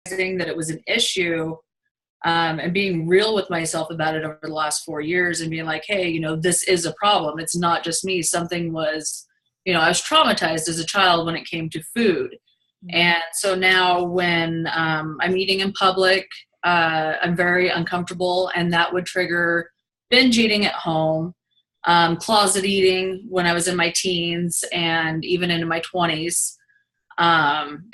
that it was an issue, and being real with myself about it over the last 4 years and being like, hey, this is a problem. It's not just me. Something was, I was traumatized as a child when it came to food. And so now when I'm eating in public, I'm very uncomfortable, and that would trigger binge eating at home, closet eating when I was in my teens and even into my 20s,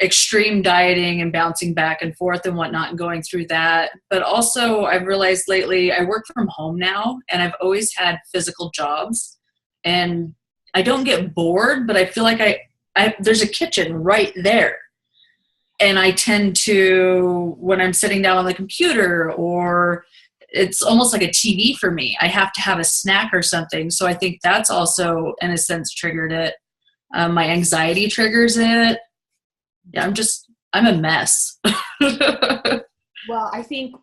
extreme dieting and bouncing back and forth and whatnot and going through that. But also I've realized lately I work from home now, and I've always had physical jobs, and I don't get bored, but I feel like there's a kitchen right there. And I tend to, when I'm sitting down on the computer, or it's almost like a TV for me, I have to have a snack or something. So I think that's also, in a sense, triggered it. My anxiety triggers it. Yeah, I'm a mess. Well, I think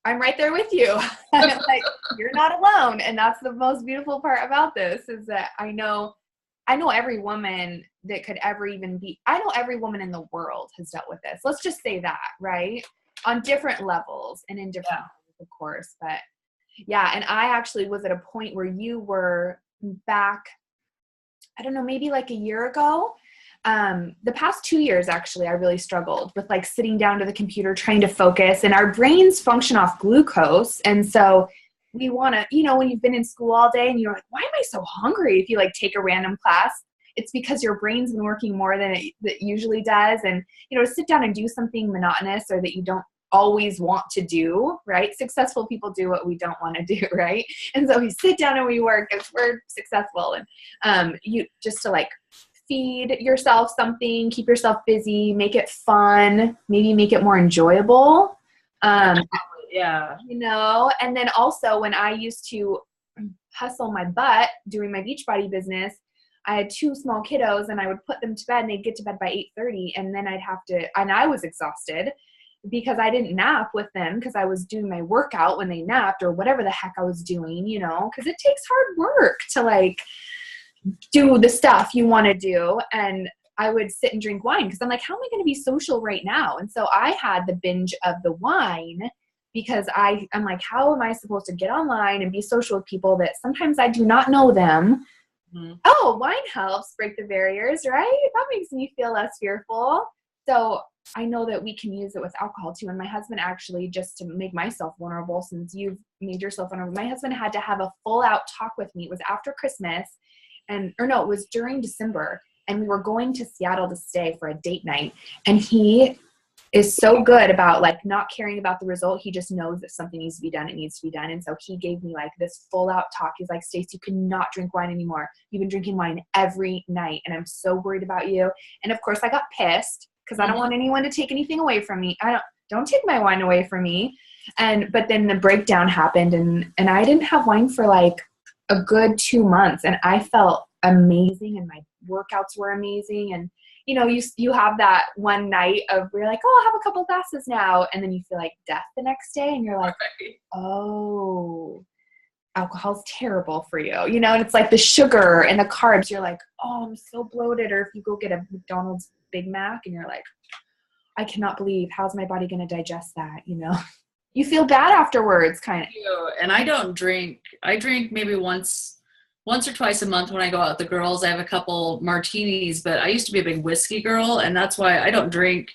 I'm right there with you. Like, you're not alone. And that's the most beautiful part about this, is that I know every woman that could ever even be, I know every woman in the world has dealt with this. Let's just say that, right? On different levels and in different ways, of course. But yeah, and I actually was at a point where you were back, I don't know, maybe like a year ago. The past 2 years, actually, I really struggled with like sitting down to the computer, trying to focus, and our brains function off glucose. And so we want to, when you've been in school all day and you're like, why am I so hungry? If you like take a random class, it's because your brain's been working more than it usually does. And, to sit down and do something monotonous or that you don't always want to do, right? Successful people do what we don't want to do, right? And so we sit down and we work because we're successful. And you just to like feed yourself something, keep yourself busy, make it fun, maybe make it more enjoyable. Yeah. And then also when I used to hustle my butt doing my Beachbody business, I had 2 small kiddos, and I would put them to bed and they'd get to bed by 8:30. And then I was exhausted because I didn't nap with them because I was doing my workout when they napped or whatever the heck I was doing, because it takes hard work to like do the stuff you want to do. And I would sit and drink wine because I'm like, how am I going to be social right now? And so I had the binge of the wine because I'm like, how am I supposed to get online and be social with people that sometimes I do not know them? Mm-hmm. Oh, wine helps break the barriers, right? That makes me feel less fearful. So I know that we can use it with alcohol too. And my husband actually, just to make myself vulnerable, since you've made yourself vulnerable, my husband had to have a full out talk with me. It was after Christmas it was during December, and we were going to Seattle to stay for a date night. And he is so good about like not caring about the result. He just knows that something needs to be done. It needs to be done. And so he gave me like this full out talk. He's like, Stacy, you cannot drink wine anymore. You've been drinking wine every night, and I'm so worried about you. And of course I got pissed because I don't want anyone to take anything away from me. Don't take my wine away from me. But then the breakdown happened, and I didn't have wine for like a good 2 months, and I felt amazing, and my workouts were amazing. And you have that one night of where you're like, oh, I'll have a couple glasses now. And then you feel like death the next day. And you're like, oh, alcohol's terrible for you. And it's like the sugar and the carbs. You're like, oh, I'm so bloated. Or if you go get a McDonald's Big Mac and you're like, I cannot believe, how's my body going to digest that? You feel bad afterwards, kind of. And I don't drink. I drink maybe once or twice a month when I go out with the girls. I have a couple martinis, but I used to be a big whiskey girl, and that's why I don't drink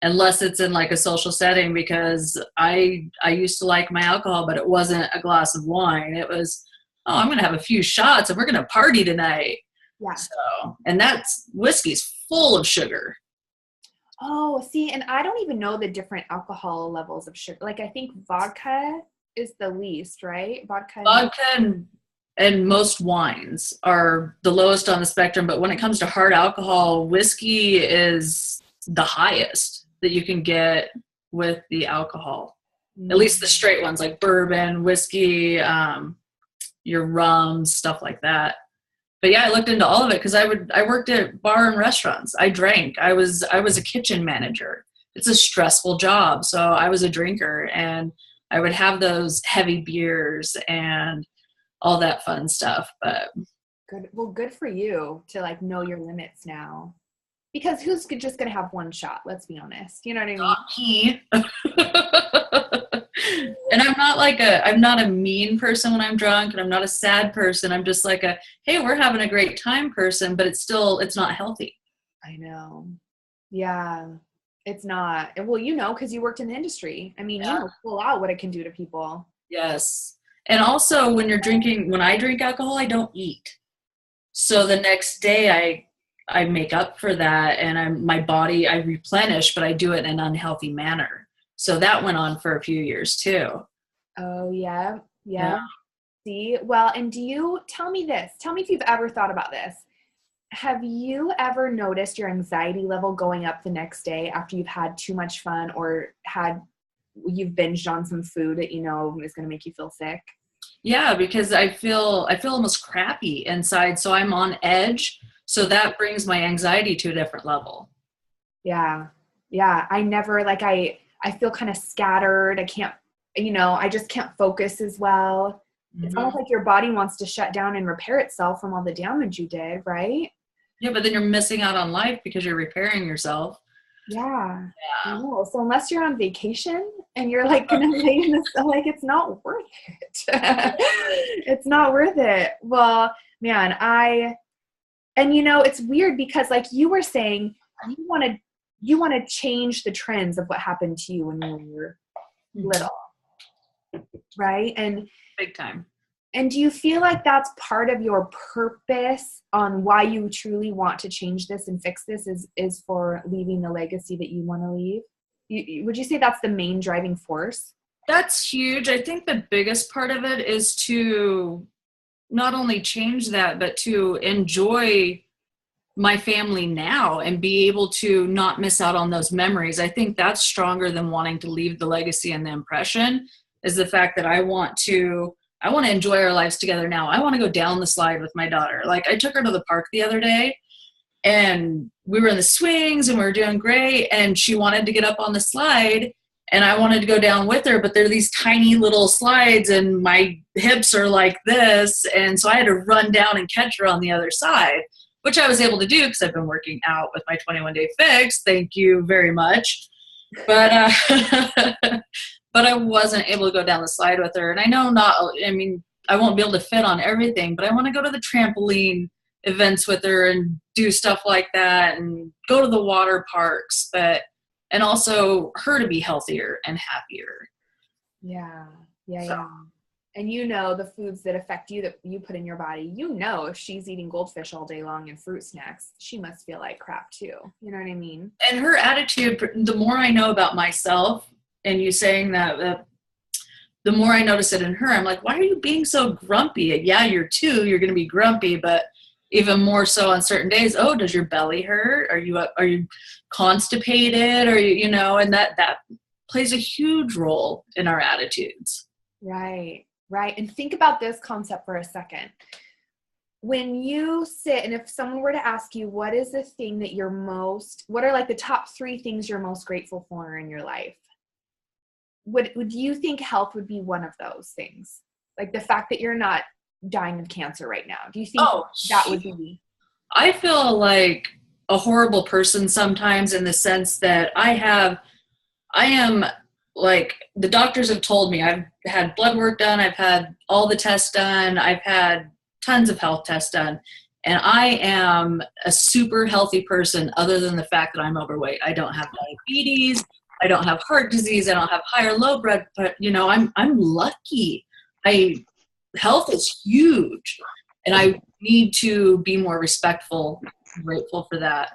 unless it's in like a social setting, because I used to like my alcohol, but it wasn't a glass of wine. It was, oh, I'm going to have a few shots and we're going to party tonight. Yeah. So, and whiskey's full of sugar. Oh, see, and I don't even know the different alcohol levels of sugar. Like I think vodka is the least, right? Vodka and most wines are the lowest on the spectrum, but when it comes to hard alcohol, whiskey is the highest that you can get with the alcohol. At least the straight ones like bourbon, whiskey, your rums, stuff like that. But yeah, I looked into all of it because I worked at bar and restaurants. I drank. I was a kitchen manager. It's a stressful job. So I was a drinker, and I would have those heavy beers and all that fun stuff. But good. Well, good for you to like know your limits now. Because who's just going to have one shot? Let's be honest. You know what I mean? Not me. And I'm not a mean person when I'm drunk, and I'm not a sad person. I'm just like hey, we're having a great time person, but it's not healthy. I know. Yeah, it's not. And well, because you worked in the industry. I mean, full out what it can do to people. Yes. And also when I drink alcohol, I don't eat. So the next day I make up for that, and my body, I replenish, but I do it in an unhealthy manner. So that went on for a few years too. Oh, yeah. Yeah. See, well, and tell me this, tell me if you've ever thought about this. Have you ever noticed your anxiety level going up the next day after you've had too much fun or you've binged on some food that is going to make you feel sick? Yeah, because I feel almost crappy inside. So I'm on edge. So that brings my anxiety to a different level. Yeah. Yeah. I never, I feel kind of scattered. I can't, I just can't focus as well. Mm-hmm. It's almost like your body wants to shut down and repair itself from all the damage you did, right? Yeah, but then you're missing out on life because you're repairing yourself. Yeah. I know. So unless you're on vacation and you're gonna lay in this, it's not worth it. It's not worth it. Well, man, it's weird because you were saying you want to change the trends of what happened to you when you were little, right? And big time. And do you feel like that's part of your purpose on why you truly want to change this and fix this is for leaving the legacy that you want to leave? Would you say that's the main driving force? That's huge. I think the biggest part of it is to not only change that, but to enjoy my family now and be able to not miss out on those memories. I think that's stronger than wanting to leave the legacy and the impression, is the fact that I want to enjoy our lives together now. I want to go down the slide with my daughter. I took her to the park the other day, and we were in the swings and we were doing great, and she wanted to get up on the slide, and I wanted to go down with her, but they're these tiny little slides and my hips are like this, and so I had to run down and catch her on the other side, which I was able to do because I've been working out with my 21-day fix. Thank you very much. But but I wasn't able to go down the slide with her. And I know I won't be able to fit on everything, but I want to go to the trampoline events with her and do stuff like that and go to the water parks, and also her to be healthier and happier. Yeah. Yeah. And the foods that affect you, that you put in your body, if she's eating goldfish all day long and fruit snacks, she must feel like crap too. You know what I mean? And her attitude, the more I know about myself, and you saying that, the more I notice it in her, I'm like, why are you being so grumpy? Yeah, you're going to be grumpy, but even more so on certain days. Oh, does your belly hurt? Are you constipated? Or and that plays a huge role in our attitudes. Right. And think about this concept for a second. When you sit, and if someone were to ask you, what is the thing that what are the top 3 things you're most grateful for in your life? Would you think health would be one of those things? The fact that you're not dying of cancer right now. Do you think that would be? I feel like a horrible person sometimes, in the sense that I am the doctors have told me, I've had blood work done, I've had all the tests done, I've had tons of health tests done, and I am a super healthy person other than the fact that I'm overweight. I don't have diabetes, I don't have heart disease, I don't have high or low blood, but I'm lucky. Health is huge, and I need to be more respectful, grateful for that.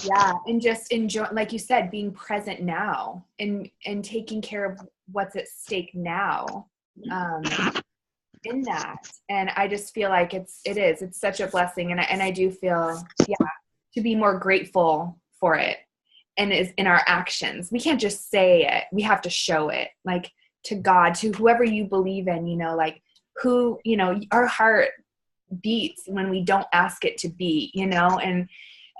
Yeah. And just enjoy, like you said, being present now and taking care of what's at stake now, in that. And I just feel like it's such a blessing. And I do feel, to be more grateful for it, and is in our actions. We can't just say it. We have to show it, to God, to whoever you believe in, who, our heart beats when we don't ask it to beat, and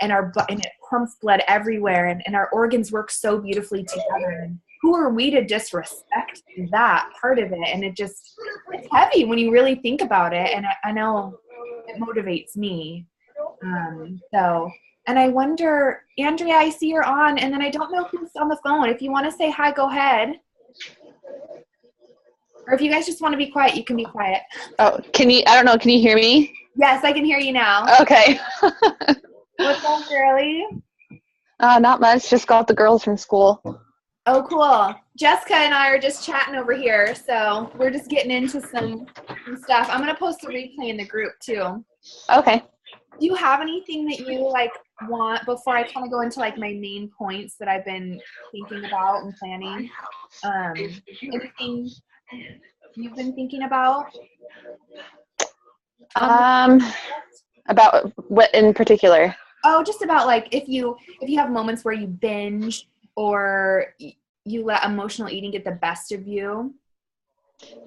it pumps blood everywhere, and our organs work so beautifully together. And who are we to disrespect that part of it? And it's heavy when you really think about it. And I know it motivates me. And I wonder, Andrea, I see you're on, and then I don't know who's on the phone. If you want to say hi, go ahead. Or if you guys just want to be quiet, you can be quiet. Oh, I don't know, can you hear me? Yes, I can hear you now. Okay. What's up, girlie? Not much, just got the girls from school. Oh, cool. Jessica and I are just chatting over here, so we're just getting into some stuff. I'm going to post the replay in the group, too. Okay. Do you have anything that you, like, want, before I kind of go into, like, my main points that I've been thinking about and planning? Anything you've been thinking about? About what in particular? Oh, just about, like, if you have moments where you binge or you let emotional eating get the best of you.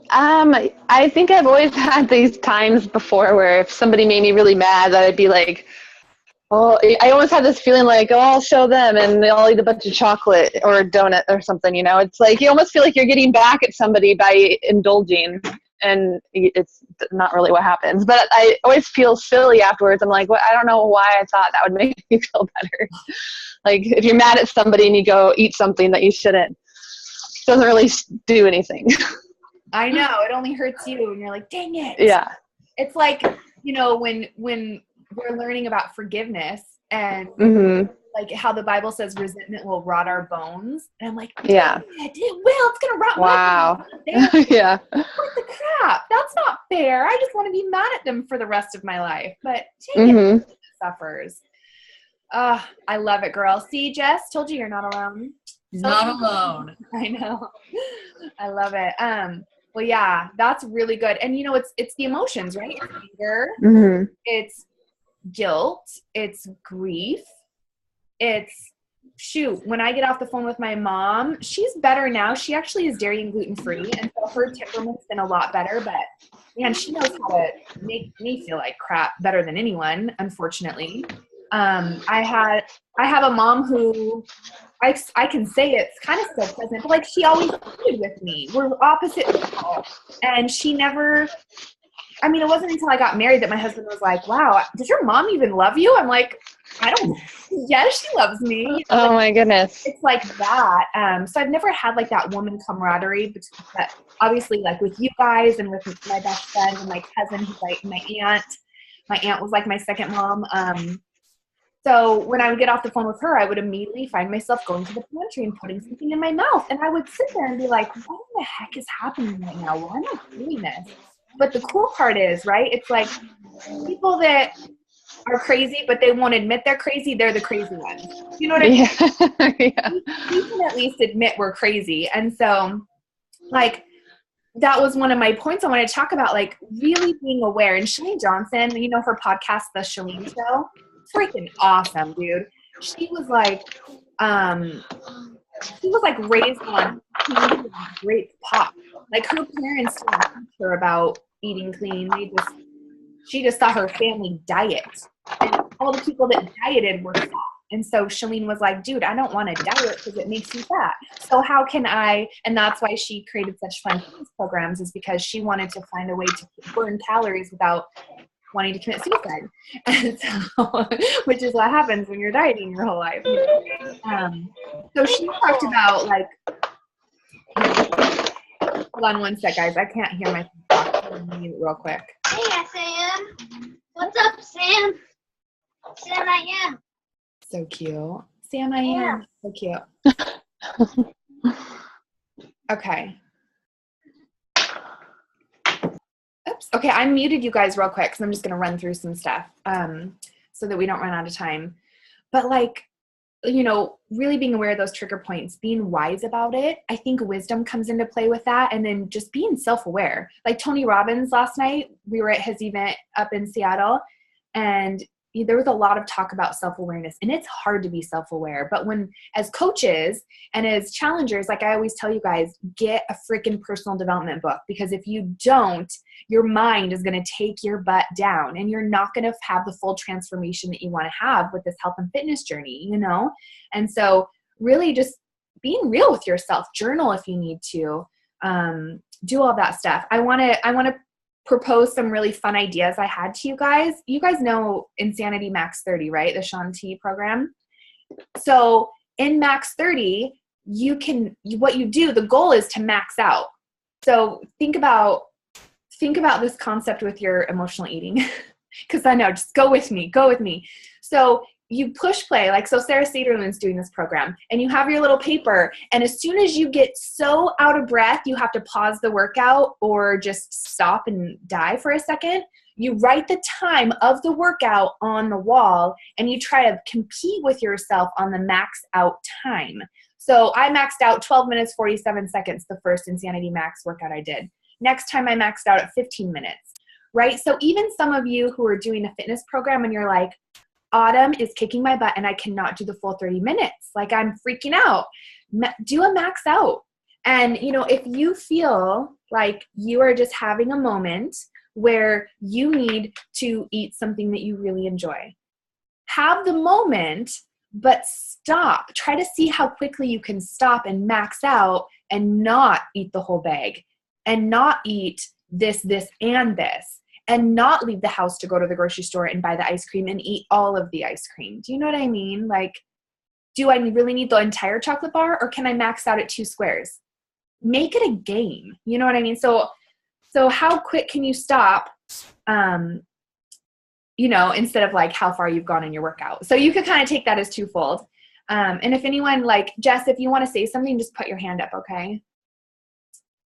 I think I've always had these times before where if somebody made me really mad, that I'd be like, oh, I almost had this feeling like, oh, I'll show them and they'll eat a bunch of chocolate or a donut or something, you know? It's like you almost feel like you're getting back at somebody by indulging, and it's not really what happens. But I always feel silly afterwards. I'm like, well, I don't know why I thought that would make me feel better. Like if you're mad at somebody and you go eat something that you shouldn't, it doesn't really do anything. I know, it only hurts you and you're like, dang it. Yeah. It's like, you know, when we're learning about forgiveness and like how the Bible says resentment will rot our bones. And I'm like, yeah, it will. It's going to rot my bones. Yeah. What the crap? That's not fair. I just want to be mad at them for the rest of my life. But it suffers. I love it, girl. See, Jess, told you you're not alone. Not alone. I know. I love it. Well, yeah, that's really good. And you know, it's the emotions, right? It's anger. It's guilt. It's grief. It's when I get off the phone with my mom, she's better now. She actually is dairy and gluten free, and so her temperament's been a lot better. But man, she knows how to make me feel like crap better than anyone. Unfortunately, I have a mom who I can say it's kind of still present, but like she always stayed with me. We're opposite people, and she never. I mean, it wasn't until I got married that my husband was like, "Wow, does your mom even love you?" I'm like, "I don't. Yes, she loves me." You know, oh my goodness! It's like that. So I've never had like that woman camaraderie, but obviously, like with you guys and with my best friend and my cousin, who's like my aunt. My aunt was like my second mom. So when I would get off the phone with her, I would immediately find myself going to the pantry and putting something in my mouth, and I would sit there and be like, "What in the heck is happening right now? Why am I doing this?" But the cool part is, right, it's like people that are crazy, but they won't admit they're crazy, they're the crazy ones. You know what I mean? Yeah. We can at least admit we're crazy. And so, like, that was one of my points I wanted to talk about, like, really being aware. And Shalene Johnson, you know, her podcast, The Shalene Show, freaking awesome, dude. She was like raised on grape pop. Like her parents didn't teach her about eating clean. She just saw her family diet, and all the people that dieted were fat. And so Shalene was like, "Dude, I don't want to diet because it makes you fat. So how can I?" And that's why she created such fun fitness programs, is because she wanted to find a way to burn calories without wanting to commit suicide. And so, which is what happens when you're dieting your whole life. You know? So she talked about like. Hold on one sec, guys. I can't hear my talk. Real quick. Hey, Sam. What's up, Sam? Sam, I am. So cute. Sam, I am. So cute. Okay. Oops. Okay, I muted you guys real quick because I'm just going to run through some stuff so that we don't run out of time. But like, you know, really being aware of those trigger points, being wise about it. I think wisdom comes into play with that. And then just being self-aware. Like Tony Robbins last night, we were at his event up in Seattle, and there was a lot of talk about self-awareness, and it's hard to be self-aware. But when, as coaches and as challengers, like I always tell you guys, get a freaking personal development book, because if you don't, your mind is going to take your butt down, and you're not going to have the full transformation that you want to have with this health and fitness journey, you know? And so really just being real with yourself, journal if you need to, do all that stuff. I want to propose some really fun ideas I had to you guys. You guys know Insanity Max 30, right? The Shanti program. So in Max 30, what you do, the goal is to max out. So think about this concept with your emotional eating. Because I know, just go with me. So you push play, like, so Sarah Sederland's doing this program, and you have your little paper, and as soon as you get so out of breath, you have to pause the workout or just stop and die for a second. You write the time of the workout on the wall, and you try to compete with yourself on the max out time. So I maxed out 12 minutes, 47 seconds, the first Insanity Max workout I did. Next time I maxed out at 15 minutes, right? So even some of you who are doing a fitness program and you're like, Autumn is kicking my butt and I cannot do the full 30 minutes. Like, I'm freaking out. Do a max out. And, you know, if you feel like you are just having a moment where you need to eat something that you really enjoy, have the moment, but stop. Try to see how quickly you can stop and max out and not eat the whole bag and not eat this, and this. And not leave the house to go to the grocery store and buy the ice cream and eat all of the ice cream. Do you know what I mean? Like, do I really need the entire chocolate bar, or can I max out at 2 squares? Make it a game. You know what I mean? So how quick can you stop, you know, instead of like how far you've gone in your workout? So you could kind of take that as twofold. And if anyone, like, Jess, if you want to say something, just put your hand up, okay?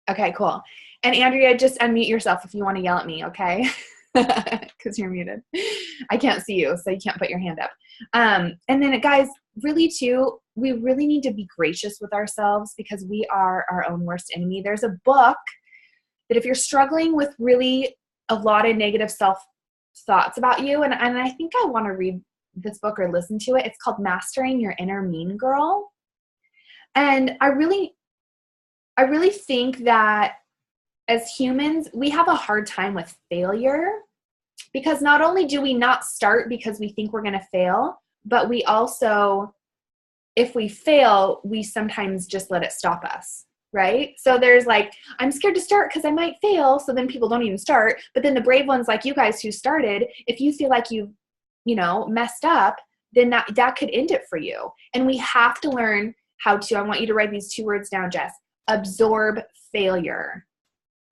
Okay, cool. And Andrea, just unmute yourself if you want to yell at me, okay? Because you're muted. I can't see you, so you can't put your hand up. And then, guys, really, too, we really need to be gracious with ourselves because we are our own worst enemy. There's a book that if you're struggling with really a lot of negative self-thoughts about you, and I think I want to read this book or listen to it. It's called Mastering Your Inner Mean Girl. And I really think that as humans, we have a hard time with failure because not only do we not start because we think we're going to fail, but we also, if we fail, we sometimes just let it stop us, right? So there's like, I'm scared to start because I might fail. So then people don't even start. But then the brave ones like you guys who started, if you feel like you messed up, then that could end it for you. And we have to learn how to, I want you to write these 2 words down, Jess, absorb failure.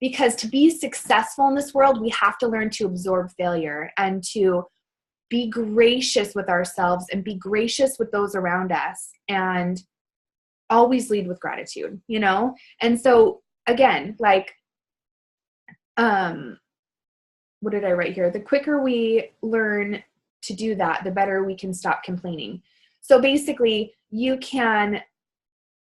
Because to be successful in this world, we have to learn to absorb failure and to be gracious with ourselves and be gracious with those around us and always lead with gratitude, you know? And so again, like, what did I write here? The quicker we learn to do that, the better we can stop complaining. So basically you can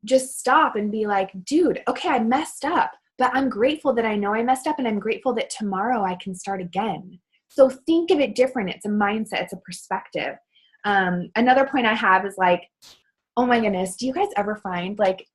just stop and be like, dude, okay, I messed up. But I'm grateful that I know I messed up, and I'm grateful that tomorrow I can start again. So think of it different. It's a mindset. It's a perspective. Another point I have is like, oh my goodness, do you guys ever find, like,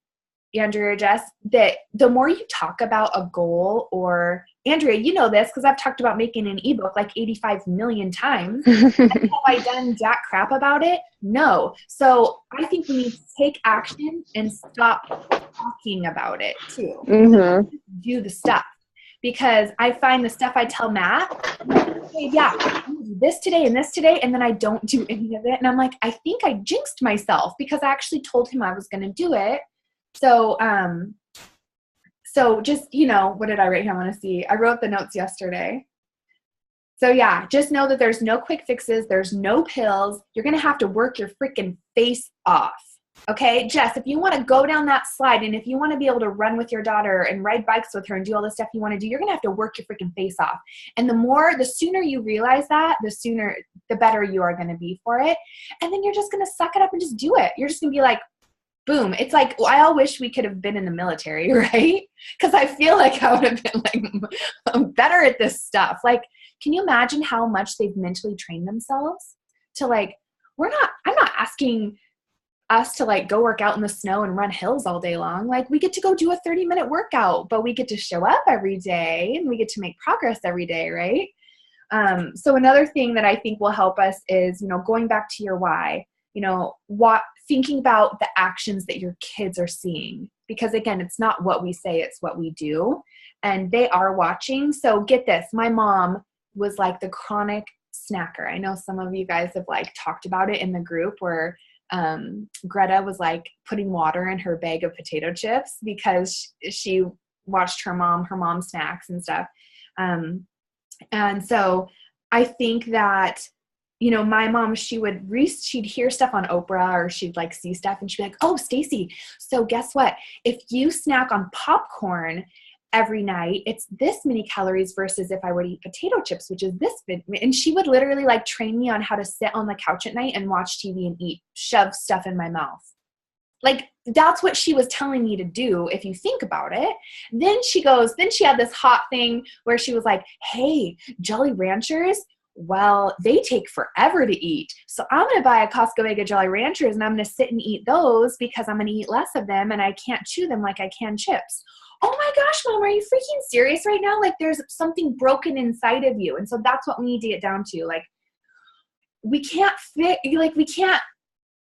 Andrea or Jess, that the more you talk about a goal, or Andrea, you know this because I've talked about making an ebook like 85 million times. Have I done jack crap about it? No. So I think we need to take action and stop talking about it too. Mm-hmm. Do the stuff. Because I find the stuff I tell Matt, I'm like, okay, yeah, I'm gonna do this today and this today, and then I don't do any of it. And I'm like, I think I jinxed myself because I actually told him I was going to do it. So, so just, what did I write here? I want to see. I wrote the notes yesterday. So yeah, just know that there's no quick fixes. There's no pills. You're going to have to work your freaking face off. Okay, Jess, if you want to go down that slide and if you want to be able to run with your daughter and ride bikes with her and do all the stuff you want to do, you're going to have to work your freaking face off. And the sooner you realize that, the better you are going to be for it. And then you're just going to suck it up and just do it. You're just going to be like, boom. It's like, I all wish we could have been in the military, right? Because I feel like I would have been like better at this stuff. Like, can you imagine how much they've mentally trained themselves to like, I'm not asking us to like go work out in the snow and run hills all day long. Like, we get to go do a 30-minute workout, but we get to show up every day and we get to make progress every day, right? So another thing that I think will help us is, going back to your why, thinking about the actions that your kids are seeing, because again, it's not what we say, it's what we do. And they are watching. So get this, my mom was like the chronic snacker. I know some of you guys have like talked about it in the group where Greta was like putting water in her bag of potato chips because she watched her mom snacks and stuff. And so I think that, you know, my mom, she'd hear stuff on Oprah or she'd like see stuff and she'd be like, oh, Stacy, so guess what? If you snack on popcorn every night, it's this many calories versus if I were to eat potato chips, which is this big. And she would literally like train me on how to sit on the couch at night and watch TV and shove stuff in my mouth. Like that's what she was telling me to do if you think about it. Then she had this hot thing where she was like, hey, Jolly Ranchers, well, they take forever to eat. So I'm going to buy a Costco bag of Jolly Ranchers and I'm going to sit and eat those because I'm going to eat less of them and I can't chew them like I can chips. Oh my gosh, Mom, are you freaking serious right now? Like there's something broken inside of you. And so that's what we need to get down to. Like we can't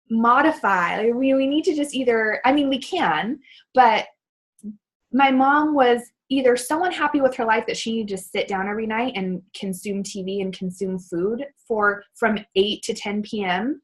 modify. Like, we need to just we can, but my mom was either so unhappy with her life that she needed to sit down every night and consume TV and consume food from 8 to 10 p.m.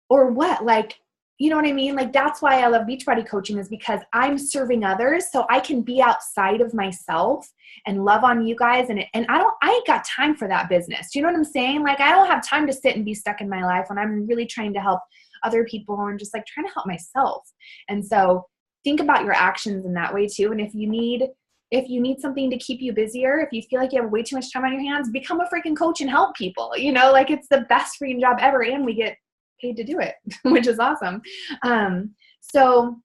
or what? Like, you know what I mean? Like, that's why I love Beachbody coaching, is because I'm serving others so I can be outside of myself and love on you guys. And I ain't got time for that business. Do you know what I'm saying? Like, I don't have time to sit and be stuck in my life when I'm really trying to help other people and just like trying to help myself. And so think about your actions in that way too. And if you need something to keep you busier, if you feel like you have way too much time on your hands, become a freaking coach and help people. You know, like it's the best freaking job ever and we get paid to do it, which is awesome. So,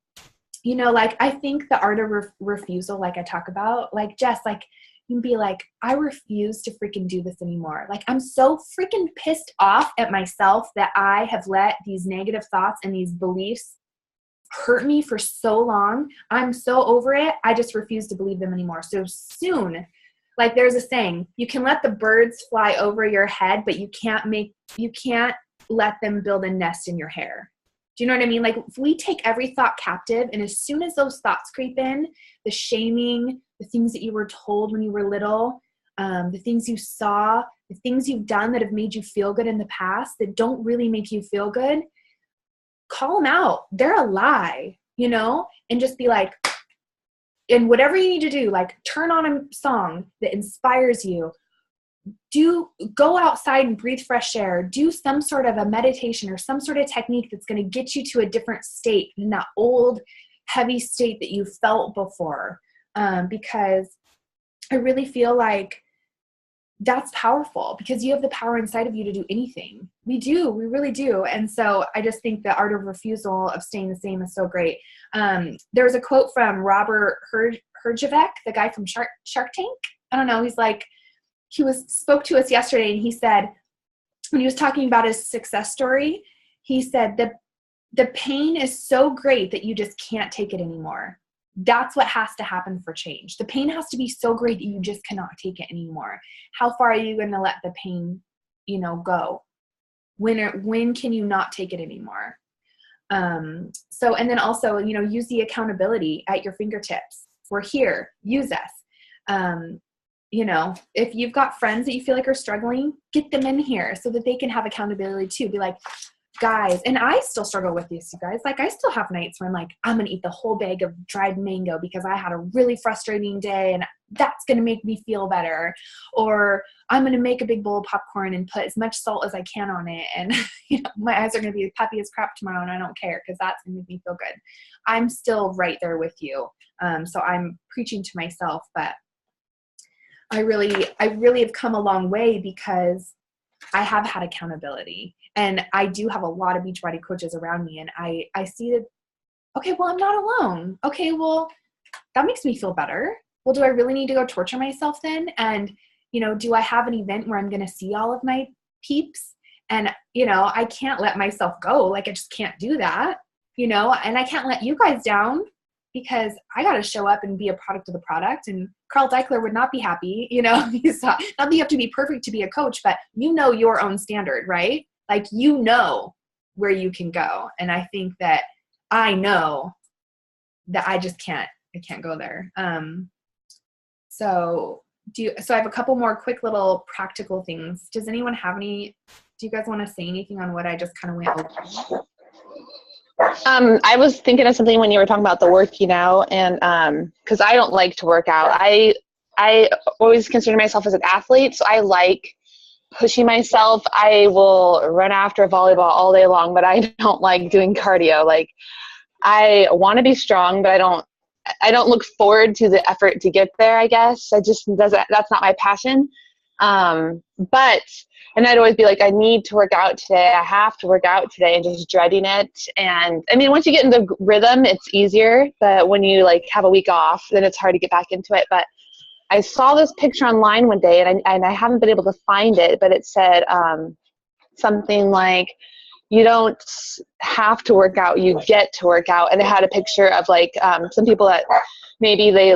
you know, like I think the art of refusal, like I talk about, like Jess, like you can be like, I refuse to freaking do this anymore. Like I'm so freaking pissed off at myself that I have let these negative thoughts and these beliefs hurt me for so long. I'm so over it. I just refuse to believe them anymore. So soon, like there's a saying, you can let the birds fly over your head, but you can't let them build a nest in your hair. Do you know what I mean? Like if we take every thought captive, and as soon as those thoughts creep in, the shaming, the things that you were told when you were little, the things you saw, the things you've done that have made you feel good in the past that don't really make you feel good, call them out. They're a lie, you know, and just be like, and whatever you need to do, like turn on a song that inspires you. Go outside and breathe fresh air. Do some sort of a meditation or some sort of technique that's going to get you to a different state in that old heavy state that you felt before. Because I really feel like that's powerful because you have the power inside of you to do anything. We really do. And so I just think the art of refusal, of staying the same, is so great. There was a quote from Robert Herjavec, the guy from Shark Tank. I don't know. He's like, spoke to us yesterday, and he said, when he was talking about his success story, he said that the pain is so great that you just can't take it anymore. That's what has to happen for change. The pain has to be so great that you just cannot take it anymore. How far are you going to let the pain, go? When can you not take it anymore? And then also, use the accountability at your fingertips. We're here. Use us. If you've got friends that you feel like are struggling, get them in here so that they can have accountability too. Be like, guys, and I still struggle with this, you guys. Like I still have nights where I'm like, I'm going to eat the whole bag of dried mango because I had a really frustrating day and that's going to make me feel better. Or I'm going to make a big bowl of popcorn and put as much salt as I can on it. And my eyes are going to be puffy as crap tomorrow and I don't care because that's going to make me feel good. I'm still right there with you. So I'm preaching to myself, but I really have come a long way because I have had accountability, and I do have a lot of Beachbody coaches around me, and I see that, okay, well, I'm not alone. Okay, well, that makes me feel better. Well, do I really need to go torture myself then? And, do I have an event where I'm going to see all of my peeps? And, I can't let myself go. Like, I just can't do that, and I can't let you guys down because I got to show up and be a product of the product. And Carl Deichler would not be happy, not that you have to be perfect to be a coach, but your own standard, right? Like, where you can go. And I think that I know that I just can't go there. So I have a couple more quick little practical things. Does anyone have any, do you guys want to say anything on what I just kind of went over? I was thinking of something when you were talking about the working out, and because I don't like to work out. I always consider myself as an athlete, so I like pushing myself. I will run after a volleyball all day long, but I don't like doing cardio. Like, I want to be strong, but I don't look forward to the effort to get there, I guess. That's not my passion. And I'd always be like, I need to work out today. I have to work out today, and just dreading it. And I mean, once you get into rhythm, it's easier, but when you like have a week off, then it's hard to get back into it. But I saw this picture online one day, and I haven't been able to find it, but it said something like, you don't have to work out, you get to work out. And it had a picture of like some people that maybe they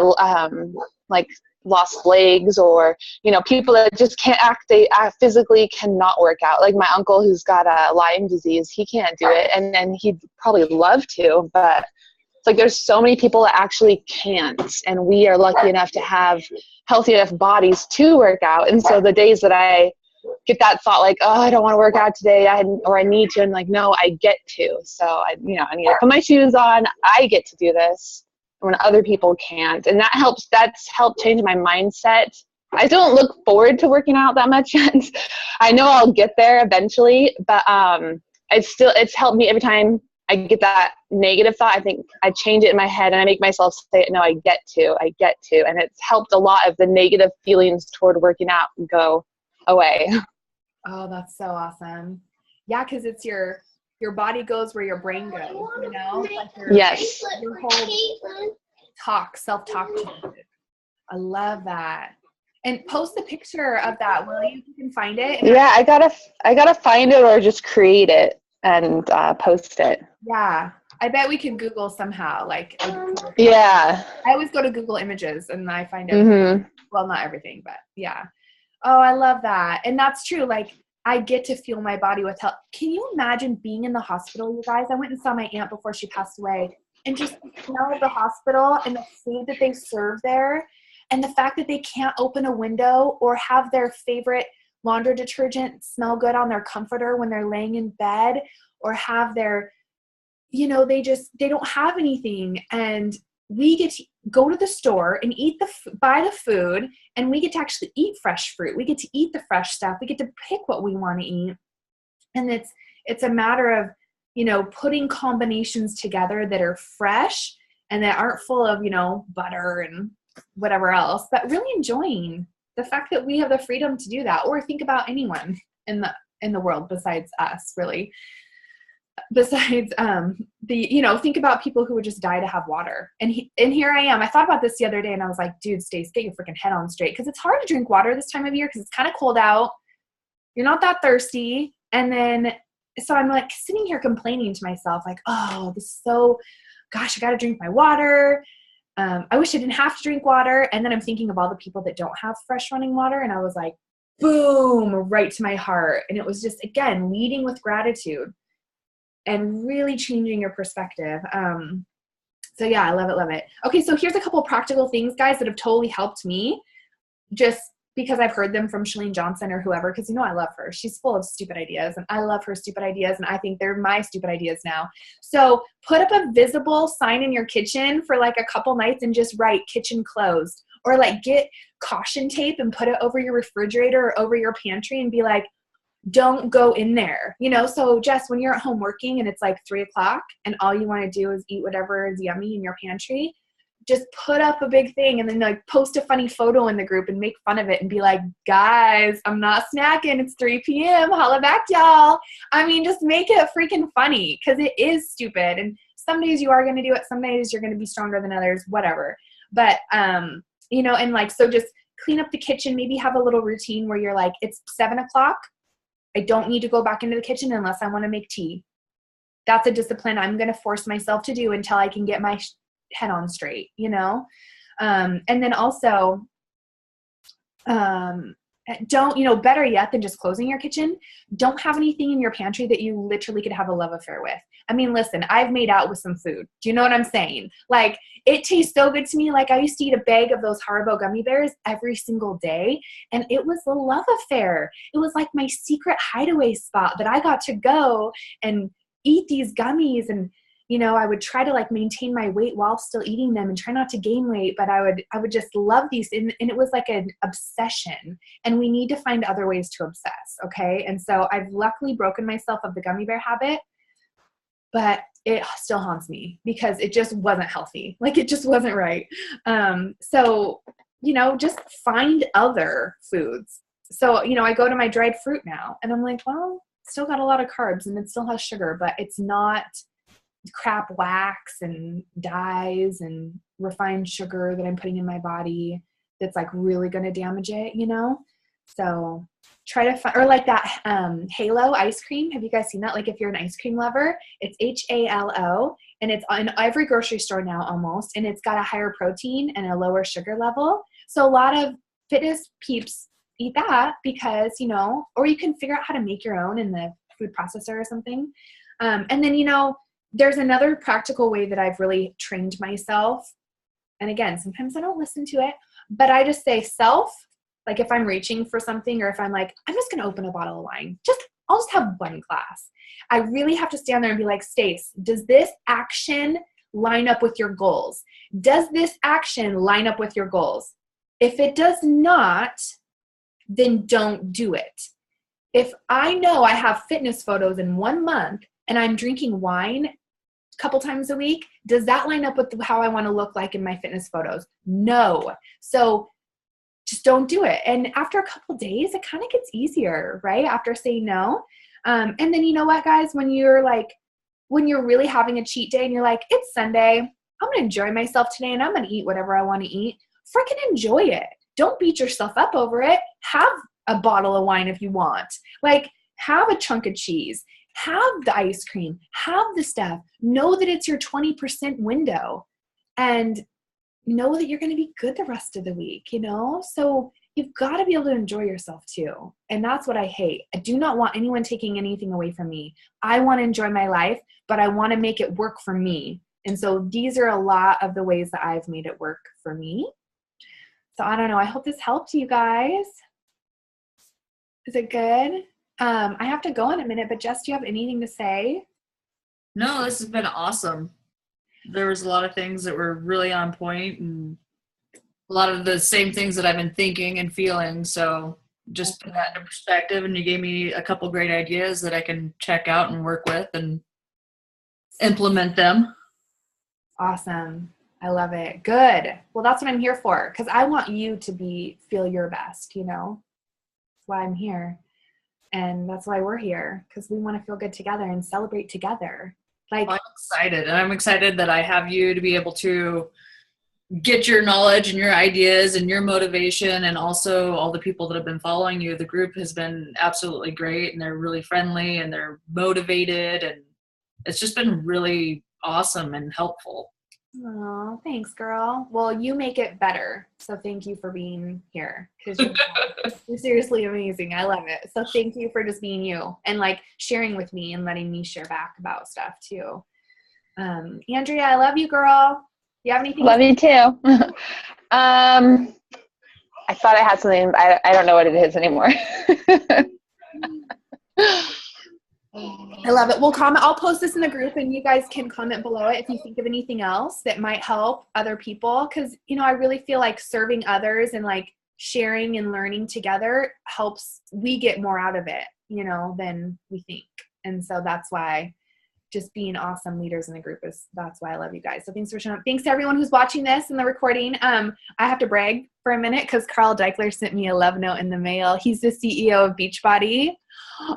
like lost legs, or, you know, people that just can't they physically cannot work out. Like my uncle who's got Lyme disease, he can't do it. And he'd probably love to, but it's like there's so many people that actually can't. And we are lucky enough to have healthy enough bodies to work out. And so the days that I get that thought like, oh, I don't want to work out today, or I need to, and like, no, I get to. So I need to put my shoes on. I get to do this when other people can't. And that's helped change my mindset. I don't look forward to working out that much yet. I know I'll get there eventually, but it's helped me every time I get that negative thought. I think I change it in my head and I make myself say, no, I get to. And it's helped a lot of the negative feelings toward working out go away. Oh, that's so awesome. Yeah, because it's your body goes where your brain goes, you know? Like Yes. Your whole self-talk changes. I love that. And post the picture of that, will you? You can find it. Yeah, I gotta find it or just create it and post it. Yeah. I bet we could Google somehow. Yeah. I always go to Google Images and I find it. Mm-hmm. Well, not everything, but yeah. Oh, I love that. And that's true. Like, I get to feel my body with health. Can you imagine being in the hospital, you guys? I went and saw my aunt before she passed away, and just the smell of the hospital and the food that they serve there, and the fact that they can't open a window or have their favorite laundry detergent smell good on their comforter when they're laying in bed, or have their, they don't have anything. And we get to go to the store and buy the food, and we get to actually eat fresh fruit. We get to eat the fresh stuff. We get to pick what we want to eat. And it's a matter of, putting combinations together that are fresh and that aren't full of, butter and whatever else, but really enjoying the fact that we have the freedom to do that. Or think about anyone in the world besides us, really. Besides think about people who would just die to have water. And here I am. I thought about this the other day and I was like, dude, Stace, get your freaking head on straight. Because it's hard to drink water this time of year because it's kind of cold out. You're not that thirsty. And then, so I'm like sitting here complaining to myself like, oh, gosh, I got to drink my water. I wish I didn't have to drink water. And then I'm thinking of all the people that don't have fresh running water. And I was like, boom, right to my heart. And it was just, again, leading with gratitude and really changing your perspective. So yeah, I love it. Okay, so here's a couple of practical things, guys, that have totally helped me just because I've heard them from Chalene Johnson or whoever, because I love her. She's full of stupid ideas, and I love her stupid ideas, and I think they're my stupid ideas now. So put up a visible sign in your kitchen for like a couple nights and just write kitchen closed, or like get caution tape and put it over your refrigerator or over your pantry and be like, don't go in there, So Jess, when you're at home working and it's like 3:00 and all you want to do is eat whatever is yummy in your pantry, just put up a big thing and then like post a funny photo in the group and make fun of it and be like, guys, I'm not snacking. It's 3 p.m. Holla back, y'all. I mean, just make it freaking funny because it is stupid. And some days you are going to do it. Some days you're going to be stronger than others, whatever. But, and like, so just clean up the kitchen, maybe have a little routine where you're like, it's 7:00. I don't need to go back into the kitchen unless I want to make tea. That's a discipline I'm going to force myself to do until I can get my head on straight, And then also, Don't, better yet than just closing your kitchen, don't have anything in your pantry that you literally could have a love affair with. I mean, listen, I've made out with some food. Do you know what I'm saying? Like, it tastes so good to me. Like, I used to eat a bag of those Haribo gummy bears every single day, and it was a love affair. It was like my secret hideaway spot that I got to go and eat these gummies, and I would try to like maintain my weight while still eating them and try not to gain weight, but I would just love these. And it was like an obsession, and we need to find other ways to obsess. Okay. And so I've luckily broken myself of the gummy bear habit, but it still haunts me because it just wasn't healthy. Like, it just wasn't right. So, just find other foods. So, I go to my dried fruit now and I'm like, well, still got a lot of carbs and it still has sugar, but it's not crap wax and dyes and refined sugar that I'm putting in my body that's like really going to damage it, So try to find, or like that Halo ice cream. Have you guys seen that? Like, if you're an ice cream lover, it's HALO, and it's in every grocery store now almost, and it's got a higher protein and a lower sugar level. So a lot of fitness peeps eat that because, or you can figure out how to make your own in the food processor or something. And then, there's another practical way that I've really trained myself. And again, sometimes I don't listen to it, but I just say like if I'm reaching for something, or if I'm like, I'm just going to open a bottle of wine, I'll just have one glass. I really have to stand there and be like, Stace, does this action line up with your goals? Does this action line up with your goals? If it does not, then don't do it. If I know I have fitness photos in 1 month and I'm drinking wine a couple times a week, does that line up with how I want to look like in my fitness photos? No. So just don't do it. And after a couple days, it kind of gets easier, right? After saying no. And then you know what, guys, when you're really having a cheat day and you're like, it's Sunday, I'm going to enjoy myself today and I'm going to eat whatever I want to eat. Freaking enjoy it. Don't beat yourself up over it. Have a bottle of wine if you want. Like, have a chunk of cheese. Have the ice cream, have the stuff, know that it's your 20% window, and know that you're going to be good the rest of the week, So you've got to be able to enjoy yourself too. And that's what I hate. I do not want anyone taking anything away from me. I want to enjoy my life, but I want to make it work for me. And so these are a lot of the ways that I've made it work for me. So I don't know. I hope this helped you guys. Is it good? I have to go in a minute, but Jess, do you have anything to say? No, this has been awesome. There was a lot of things that were really on point and a lot of the same things that I've been thinking and feeling. So just put that into perspective, and you gave me a couple great ideas that I can check out and work with and implement them. Awesome. I love it. Good. Well, that's what I'm here for, because I want you to feel your best, That's why I'm here. And that's why we're here, because we want to feel good together and celebrate together. Like, I'm excited. And I'm excited that I have you to be able to get your knowledge and your ideas and your motivation, and also all the people that have been following you. The group has been absolutely great, and they're really friendly and they're motivated, and it's just been really awesome and helpful. Oh, thanks, girl. Well, you make it better. So thank you for being here, because you're seriously amazing. I love it. So thank you for just being you and like sharing with me and letting me share back about stuff too. Andrea, I love you, girl. You have anything? Love you too. I thought I had something. I don't know what it is anymore. I love it. We'll comment. I'll post this in the group, and you guys can comment below it if you think of anything else that might help other people. Because, I really feel like serving others and like sharing and learning together helps. We get more out of it, than we think. And so that's why just being awesome leaders in the group that's why I love you guys. So thanks for showing up. Thanks to everyone who's watching this in the recording. I have to brag for a minute because Carl Deichler sent me a love note in the mail. He's the CEO of Beachbody,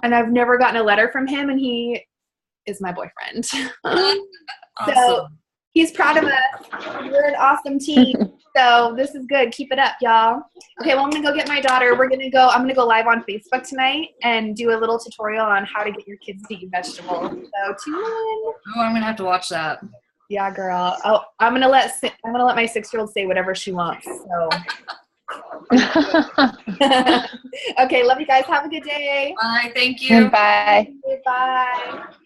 and I've never gotten a letter from him, and he is my boyfriend. Awesome. So he's proud of us. We're an awesome team. So this is good. Keep it up, y'all. Okay, well, I'm going to go get my daughter. I'm going to go live on Facebook tonight and do a little tutorial on how to get your kids to eat vegetables. So tune in. Oh, I'm going to have to watch that. Yeah, girl. Oh, I'm going to let my 6-year-old say whatever she wants. So Okay, love you guys. Have a good day. Bye. Thank you. Bye. Bye.